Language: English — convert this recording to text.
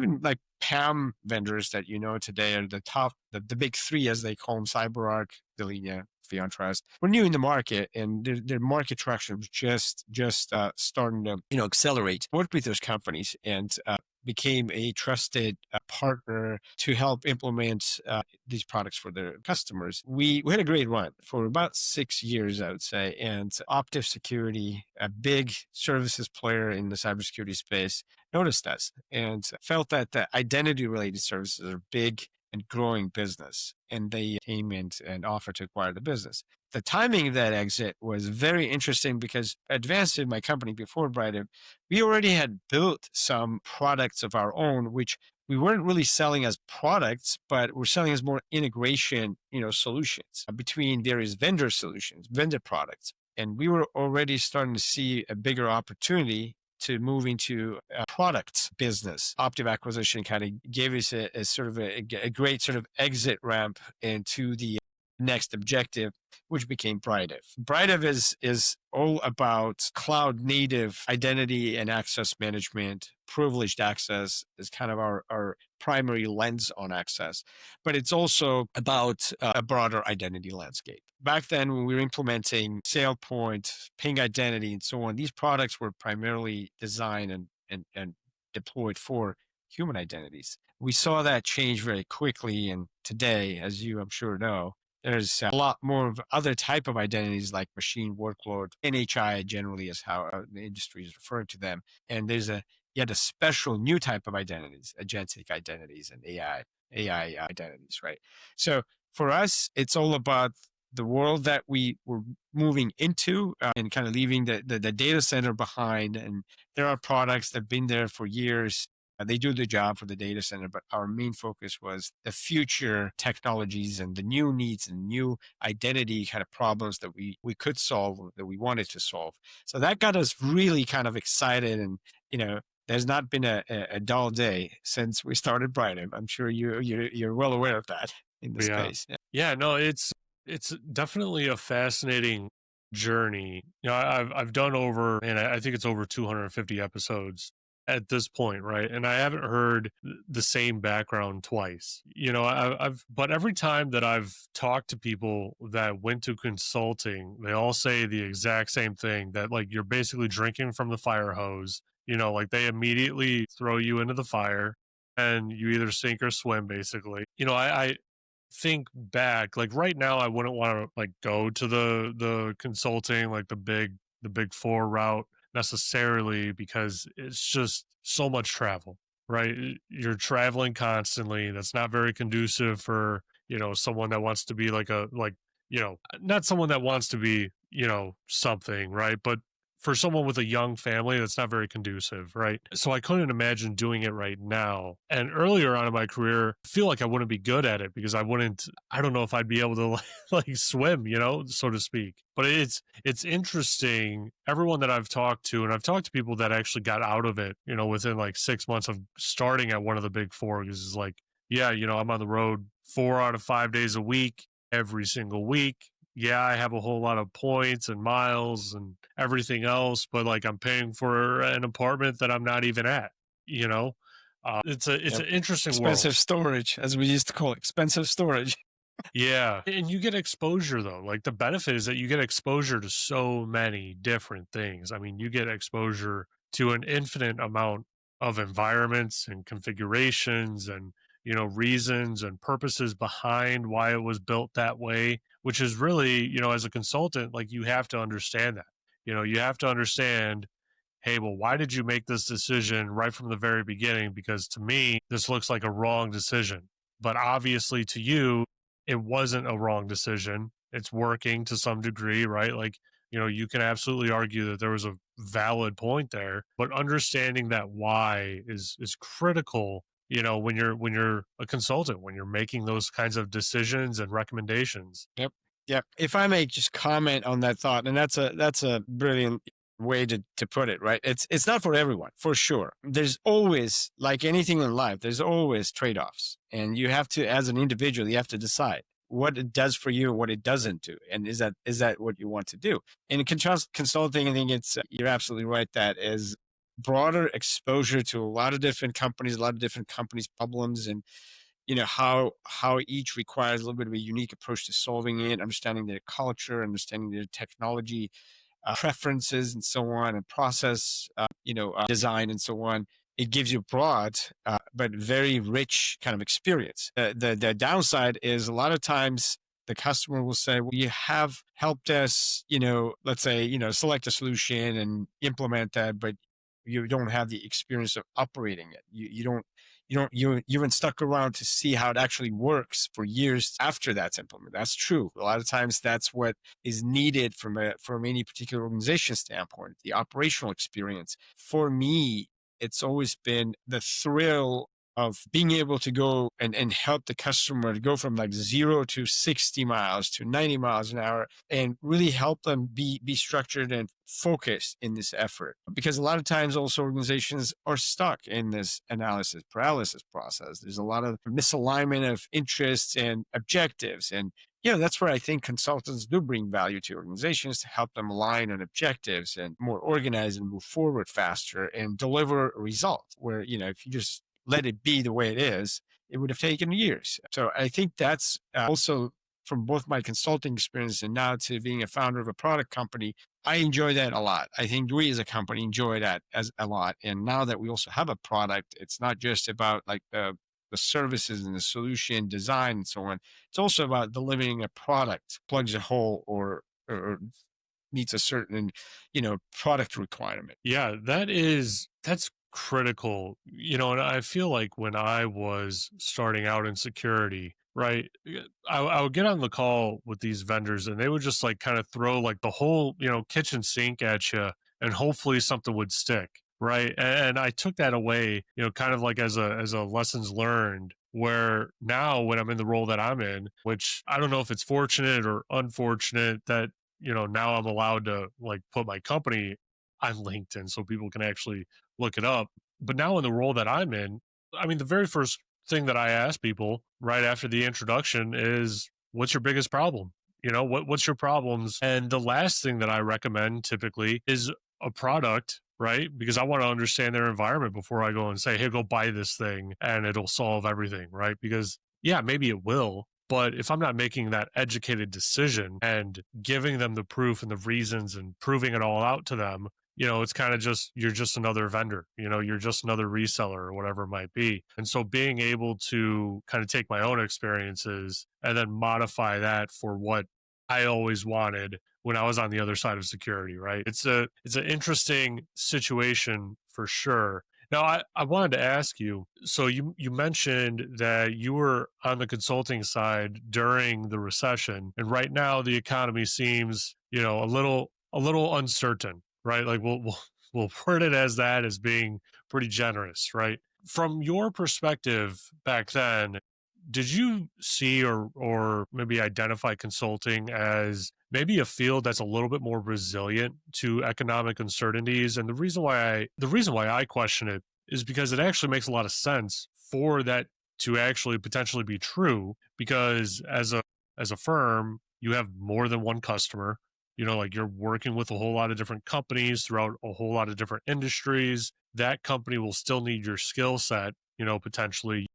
even like PAM vendors that today are the top, the big three, as they call them, CyberArk, Delinea, Fiontrust, were new in the market, and their market traction was just starting to accelerate. Worked with those companies and became a trusted partner to help implement these products for their customers. We had a great run for about 6 years, I would say. And Optiv Security, a big services player in the cybersecurity space, noticed us and felt that the identity-related services are big and growing business, and they came in and offered to acquire the business. The timing of that exit was very interesting because advanced in my company before Brighton, we already had built some products of our own, which we weren't really selling as products, but we're selling as more integration, solutions between various vendor solutions, vendor products. And we were already starting to see a bigger opportunity to move into a product business. Optiv acquisition kind of gave us a sort of a great sort of exit ramp into the next objective, which became Brightiv. Brightiv is all about cloud native identity and access management. Privileged access is kind of our primary lens on access, but it's also about a broader identity landscape. Back then, when we were implementing SailPoint, Ping Identity, and so on, these products were primarily designed and deployed for human identities. We saw that change very quickly, and today, as you I'm sure know, there's a lot more of other type of identities like machine workload, NHI generally is how the industry is referring to them. And there's yet a special new type of identities, agentic identities and AI identities, right? So for us, it's all about the world that we were moving into and kind of leaving the data center behind. And there are products that have been there for years. They do the job for the data center, but our main focus was the future technologies and the new needs and new identity kind of problems that we could solve, that we wanted to solve. So that got us really kind of excited. And, there's not been a dull day since we started Brighton. I'm sure you're well aware of that in the space. Yeah, no, it's definitely a fascinating journey. I've done over, and I think it's over 250 episodes at this point, right? And I haven't heard the same background twice. But every time that I've talked to people that went to consulting, they all say the exact same thing, that like you're basically drinking from the fire hose. Like they immediately throw you into the fire and you either sink or swim, basically. I think back, like right now, I wouldn't want to like go to the consulting, like the big four route necessarily, because it's just so much travel, right? You're traveling constantly. That's not very conducive for, someone that wants to be not someone that wants to be, something, right? But for someone with a young family, that's not very conducive, right? So I couldn't imagine doing it right now. And earlier on in my career, I feel like I wouldn't be good at it because I don't know if I'd be able to like swim, so to speak. But it's interesting. Everyone that I've talked to, and I've talked to people that actually got out of it, within like 6 months of starting at one of the big four, because it's like, yeah, I'm on the road 4 out of 5 days a week, every single week. Yeah, I have a whole lot of points and miles and everything else, but like I'm paying for an apartment that I'm not even at, it's an interesting expensive world. Storage, as we used to call it, expensive storage. Yeah. And you get exposure though. Like the benefit is that you get exposure to so many different things. I mean, you get exposure to an infinite amount of environments and configurations and, reasons and purposes behind why it was built that way, which is really, as a consultant, like you have to understand that. You have to understand, hey, well, why did you make this decision right from the very beginning? Because to me, this looks like a wrong decision. But obviously to you, it wasn't a wrong decision. It's working to some degree, right? Like, you can absolutely argue that there was a valid point there, but understanding that why is critical, when you're a consultant, when you're making those kinds of decisions and recommendations. Yep. If I may just comment on that thought, and that's a brilliant way to put it, right? It's not for everyone, for sure. There's always, like anything in life, there's always trade-offs. And you have to, as an individual, you have to decide what it does for you and what it doesn't do. And is that what you want to do? In consulting, I think you're absolutely right. That is broader exposure to a lot of different companies, a lot of different companies' problems, and how each requires a little bit of a unique approach to solving it, understanding their culture, understanding their technology preferences and so on, and process, design and so on. It gives you broad, but very rich kind of experience. The downside is a lot of times the customer will say, well, you have helped us, let's say, select a solution and implement that, but you don't have the experience of operating it. You haven't stuck around to see how it actually works for years after that's implemented. That's true. A lot of times that's what is needed from any particular organization standpoint, the operational experience. For me, it's always been the thrill of being able to go and help the customer to go from like 0 to 60 miles to 90 miles an hour, and really help them be structured and focused in this effort. Because a lot of times also organizations are stuck in this analysis paralysis process. There's a lot of misalignment of interests and objectives. And that's where I think consultants do bring value to organizations, to help them align on objectives and more organized and move forward faster and deliver a result where, if you just let it be the way it is, it would have taken years. So I think that's also from both my consulting experience and now to being a founder of a product company, I enjoy that a lot. I think we as a company enjoy that as a lot. And now that we also have a product, it's not just about like the services and the solution design and so on. It's also about delivering a product, plugs a hole or meets a certain, product requirement. Yeah, that's critical. And I feel like when I was starting out in security, right, I would get on the call with these vendors and they would just like kind of throw like the whole, kitchen sink at you and hopefully something would stick. Right. And I took that away, kind of like as a lessons learned, where now when I'm in the role that I'm in, which I don't know if it's fortunate or unfortunate that now I'm allowed to like put my company on LinkedIn so people can actually look it up. But now in the role that I'm in, I mean, the very first thing that I ask people right after the introduction is, what's your biggest problem? What's your problems? And the last thing that I recommend typically is a product, right? Because I want to understand their environment before I go and say, hey, go buy this thing and it'll solve everything, right? Because yeah, maybe it will, but if I'm not making that educated decision and giving them the proof and the reasons and proving it all out to them, it's kind of just, you're just another vendor, you're just another reseller or whatever it might be. And so being able to kind of take my own experiences and then modify that for what I always wanted when I was on the other side of security, right? It's an interesting situation for sure. Now, I wanted to ask you. So you mentioned that you were on the consulting side during the recession, and right now the economy seems, a little uncertain, right? Like we'll word it as that, as being pretty generous, right? From your perspective back then, did you see or maybe identify consulting as maybe a field that's a little bit more resilient to economic uncertainties? And the reason why I question it is because it actually makes a lot of sense for that to actually potentially be true, because as a firm, you have more than one customer. Like you're working with a whole lot of different companies throughout a whole lot of different industries. That company will still need your skill set, potentially